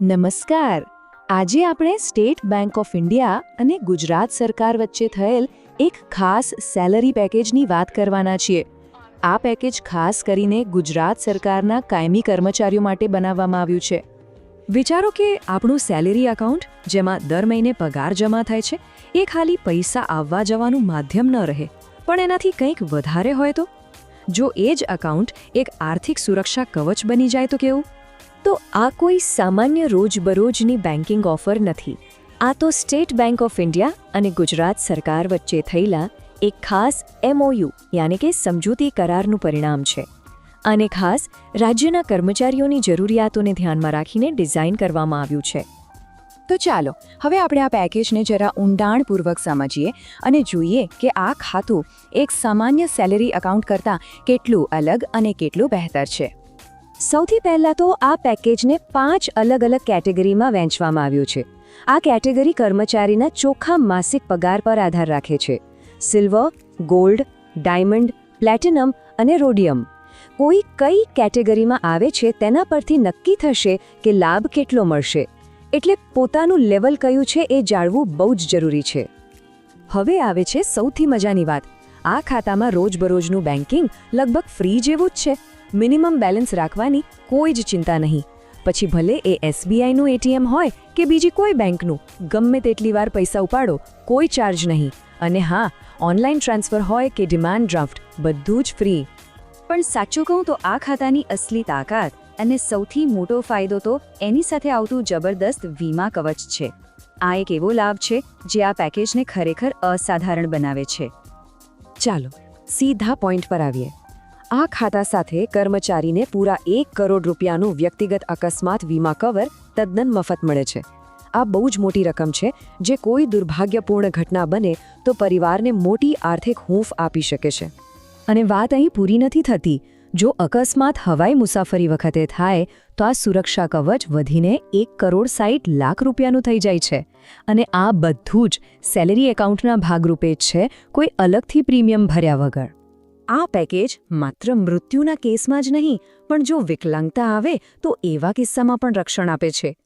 નમસ્કાર. આજે આપણે સ્ટેટ બેંક ઓફ ઇન્ડિયા અને ગુજરાત સરકાર વચ્ચે થયેલ એક ખાસ સેલરી પેકેજની વાત કરવાના છીએ. આ પેકેજ ખાસ કરીને ગુજરાત સરકારના કાયમી કર્મચારીઓ માટે બનાવવામાં આવ્યું છે. વિચારો કે આપણું સેલેરી એકાઉન્ટ, જેમાં દર મહિને પગાર જમા થાય છે, એ ખાલી પૈસા આવવા જવાનું માધ્યમ ન રહે, પણ એનાથી કંઈક વધારે હોય તો? જો એ જ એકાઉન્ટ એક આર્થિક સુરક્ષા કવચ બની જાય તો કેવું? તો આ કોઈ સામાન્ય રોજબરોજની બેન્કિંગ ઓફર નથી. આ તો સ્ટેટ બેંક ઓફ ઇન્ડિયા અને ગુજરાત સરકાર વચ્ચે થયેલા એક ખાસ MOU યાની કે સમજૂતી કરારનું પરિણામ છે. અને ખાસ રાજ્યના કર્મચારીઓની જરૂરિયાતોને ધ્યાનમાં રાખીને ડિઝાઇન કરવામાં આવ્યું છે. તો ચાલો હવે આપણે આ પેકેજને જરા ઊંડાણપૂર્વક સમજીએ અને જોઈએ કે આ ખાતું એક સામાન્ય સેલેરી એકાઉન્ટ કરતાં કેટલું અલગ અને કેટલું બહેતર છે. સૌથી પહેલાં તો આ પેકેજને 5 અલગ અલગ કેટેગરીમાં વહેંચવામાં આવ્યું છે. આ કેટેગરી કર્મચારીના ચોખ્ખા માસિક પગાર પર આધાર રાખે છે. સિલ્વર, ગોલ્ડ, ડાયમંડ, પ્લેટિનમ અને રોડિયમ. કોઈ કઈ કેટેગરીમાં આવે છે તેના પરથી નક્કી થશે કે લાભ કેટલો મળશે. એટલે પોતાનું લેવલ કયું છે એ જાણવું બહુ જ જરૂરી છે. હવે આવે છે સૌથી મજાની વાત. આ ખાતામાં રોજબરોજનું બેન્કિંગ લગભગ ફ્રી જેવું જ છે. મિનિમમ બેલેન્સ રાખવાની કોઈ જ ચિંતા નહીં. પછી ભલે એ SBIનું ATM હોય કે બીજી કોઈ બેંકનું, ગમે તેટલી વાર પૈસા ઉપાડો, કોઈ ચાર્જ નહીં. અને હા, ઓનલાઈન ટ્રાન્સફર હોય કે ડિમાન્ડ ડ્રાફ્ટ, બધું જ ફ્રી. પણ સાચું કહું તો આ ખાતાની અસલી તાકાત અને સૌથી મોટો ફાયદો તો એની સાથે આવતું જબરદસ્ત વીમા કવચ છે. આ એક એવો લાભ છે જે આ પેકેજને ખરેખર અસાધારણ બનાવે છે. ચાલો સીધા પોઈન્ટ પર આવીએ. આ ખાતા સાથે કર્મચારીને પૂરા 1 કરોડ રૂપિયાનું વ્યક્તિગત અકસ્માત વીમા કવર તદ્દન મફત મળે છે. આ બહુ જ મોટી રકમ છે જે કોઈ દુર્ભાગ્યપૂર્ણ ઘટના બને તો પરિવારને મોટી આર્થિક હૂંફ આપી શકે છે. અને વાત અહીં પૂરી નથી થતી. જો અકસ્માત હવાઈ મુસાફરી વખતે થાય તો આ સુરક્ષા કવચ વધીને 1 કરોડ 60 લાખ રૂપિયાનું થઈ જાય છે. અને આ બધું જ સેલેરી એકાઉન્ટના ભાગરૂપે જ છે, કોઈ અલગથી પ્રીમિયમ ભર્યા વગર. આ પેકેજ માત્ર મૃત્યુના કેસમાં જ નહીં, પણ જો વિકલાંગતા આવે તો એવા કિસ્સામાં પણ રક્ષણ આપે છે.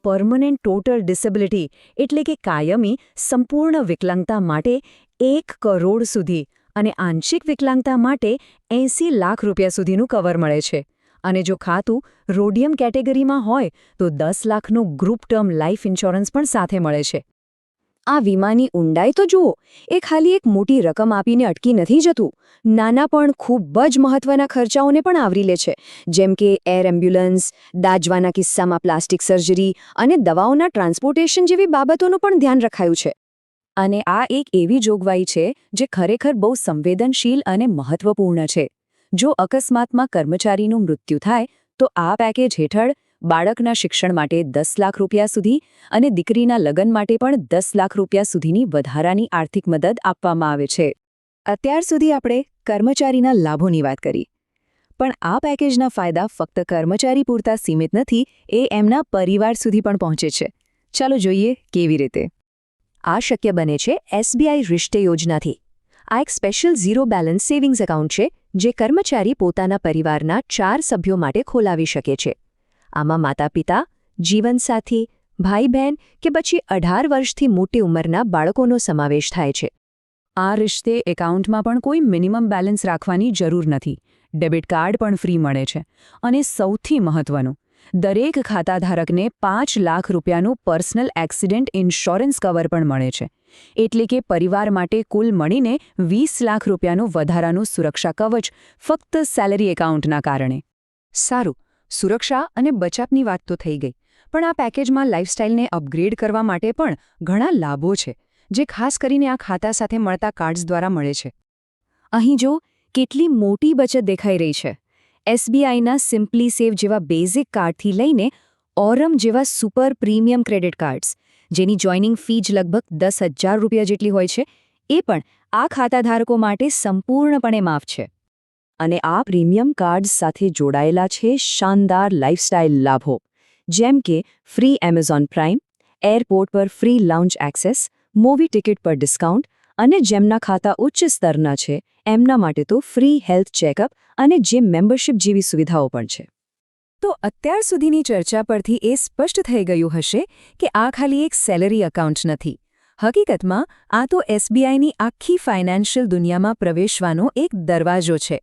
પરમનન્ટ ટોટલ ડિસેબિલિટી એટલે કે કાયમી સંપૂર્ણ વિકલાંગતા માટે 1 કરોડ સુધી અને આંશિક વિકલાંગતા માટે 80 લાખ રૂપિયા સુધીનું કવર મળે છે. અને જો ખાતું રોડિયમ કેટેગરીમાં હોય તો 10 લાખનું ગ્રુપ ટર્મ લાઈફ ઇન્સ્યોરન્સ પણ સાથે મળે છે. આ વીમાની ઊંડાઈ તો જુઓ. એ ખાલી એક મોટી રકમ આપીને અટકી નથી જતું. નાના પણ ખૂબ જ મહત્વના ખર્ચાઓને પણ આવરી લે છે, જેમ કે એર એમ્બ્યુલન્સ, દાઝવાના કિસ્સામાં પ્લાસ્ટિક સર્જરી અને દવાઓના ટ્રાન્સપોર્ટેશન જેવી બાબતોનું પણ ધ્યાન રખાયું છે. અને આ એક એવી જોગવાઈ છે જે ખરેખર બહુ સંવેદનશીલ અને મહત્વપૂર્ણ છે. જો અકસ્માતમાં કર્મચારીનું મૃત્યુ થાય તો આ પેકેજ હેઠળ બાળકના શિક્ષણ માટે 10 લાખ રૂપિયા સુધી અને દીકરીના લગ્ન માટે પણ 10 લાખ રૂપિયા સુધીની વધારાની આર્થિક મદદ આપવામાં આવે છે. અત્યાર સુધી આપણે કર્મચારીના લાભોની વાત કરી, પણ આ પેકેજના ફાયદા ફક્ત કર્મચારી પૂરતા સીમિત નથી, એ એમના પરિવાર સુધી પણ પહોંચે છે. ચાલો જોઈએ કેવી રીતે. આ શક્ય બને છે SBI રિશ્તે યોજનાથી. આ એક special zero balance savings account છે જે કર્મચારી પોતાના પરિવારના 4 સભ્યો માટે ખોલાવી શકે છે. આમાં માતા-પિતા, જીવનસાથી, ભાઈ-બહેન કે પછી 18 વર્ષથી મોટી ઉંમરના બાળકોનો સમાવેશ થાય છે. આ રિશ્તે એકાઉન્ટમાં પણ કોઈ મિનિમમ બેલેન્સ રાખવાની જરૂર નથી. ડેબિટ કાર્ડ પણ ફ્રી મળે છે. અને સૌથી મહત્વનું, દરેક ખાતાધારકને 5 લાખ રૂપિયાનું પર્સનલ એક્સિડન્ટ ઇન્સ્યોરન્સ કવર પણ મળે છે. એટલે કે પરિવાર માટે કુલ મળીને 20 લાખ રૂપિયાનું વધારાનું સુરક્ષા કવચ ફક્ત સેલેરી એકાઉન્ટના કારણે. સારું, સુરક્ષા અને બચાવની વાત તો થઈ ગઈ, પણ આ પેકેજમાં લાઇફસ્ટાઇલને અપગ્રેડ કરવા માટે પણ ઘણા લાભો છે જે ખાસ કરીને આ ખાતા સાથે મળતા કાર્ડ્સ દ્વારા મળે છે. અહીં જો કેટલી મોટી બચત દેખાઈ રહી છે. SBIના સિમ્પલી સેવ જેવા બેઝિક કાર્ડથી લઈને ઓરમ જેવા સુપર પ્રીમિયમ ક્રેડિટ કાર્ડ્સ, જેની જોઈનિંગ ફી જ લગભગ 10,000 રૂપિયા જેટલી હોય છે, એ પણ આ ખાતાધારકો માટે સંપૂર્ણપણે માફ છે. અને આ પ્રીમિયમ કાર્ડ્સ સાથે જોડાયેલા છે શાનદાર લાઇફસ્ટાઇલ લાભો, જેમ કે ફ્રી એમેઝોન પ્રાઇમ, એરપોર્ટ પર free lounge access, movie ticket પર ડિસ્કાઉન્ટ અને જેમના ખાતા ઉચ્ચ સ્તરના છે એમના માટે તો ફ્રી હેલ્થ ચેકઅપ અને જીમ મેમ્બરશિપ જેવી સુવિધાઓ પણ છે. તો અત્યાર સુધીની ચર્ચા પરથી એ સ્પષ્ટ થઈ ગયું હશે કે આ ખાલી એક સેલરી એકાઉન્ટ નથી. હકીકતમાં આ તો એસબીઆઈની આખી ફાઇનાન્શિયલ દુનિયામાં પ્રવેશવાનો એક દરવાજો છે.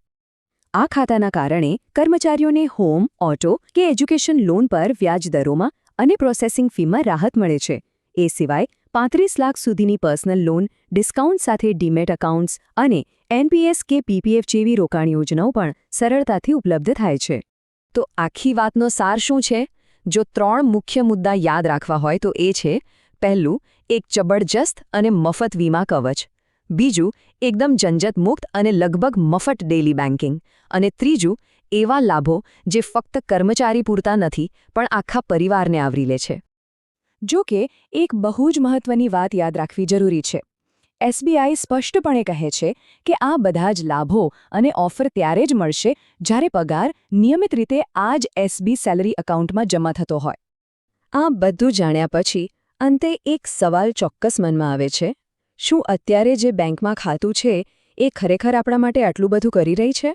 આ ખાતાના કારણે કર્મચારીઓને હોમ, ઓટો કે એજ્યુકેશન લોન પર વ્યાજ દરોમાં અને પ્રોસેસિંગ ફીમાં રાહત મળે છે. એ સિવાય 35 લાખ સુધીની પર્સનલ લોન, ડિસ્કાઉન્ટ સાથે ડીમેટ એકાઉન્ટ્સ અને એનપીએસ કે પીપીએફ જેવી રોકાણ યોજનાઓ પણ સરળતાથી ઉપલબ્ધ થાય છે. તો આખી વાતનો સાર શું છે? જો 3 મુખ્ય મુદ્દા યાદ રાખવા હોય તો એ છે: પહેલું, એક જબરજસ્ત અને મફત વીમા કવચ. બીજું, એકદમ ઝંઝટ-મુક્ત અને લગભગ મફત ડેલી બેન્કિંગ. અને ત્રીજું, એવા લાભો જે ફક્ત કર્મચારી પૂરતા નથી પણ આખા પરિવારને આવરી લે છે. જો કે એક બહુ જ મહત્વની વાત યાદ રાખવી જરૂરી છે. એસબીઆઈ સ્પષ્ટપણે કહે છે કે આ બધા જ લાભો અને ઓફર ત્યારે જ મળશે જ્યારે પગાર નિયમિત રીતે આ જ એસબી સેલરી એકાઉન્ટમાં જમા થતો હોય. આ બધું જાણ્યા પછી અંતે એક સવાલ ચોક્કસ મનમાં આવે છે: શું અત્યારે જે બેંકમાં ખાતું છે એ ખરેખર આપણા માટે આટલું બધું કરી રહી છે?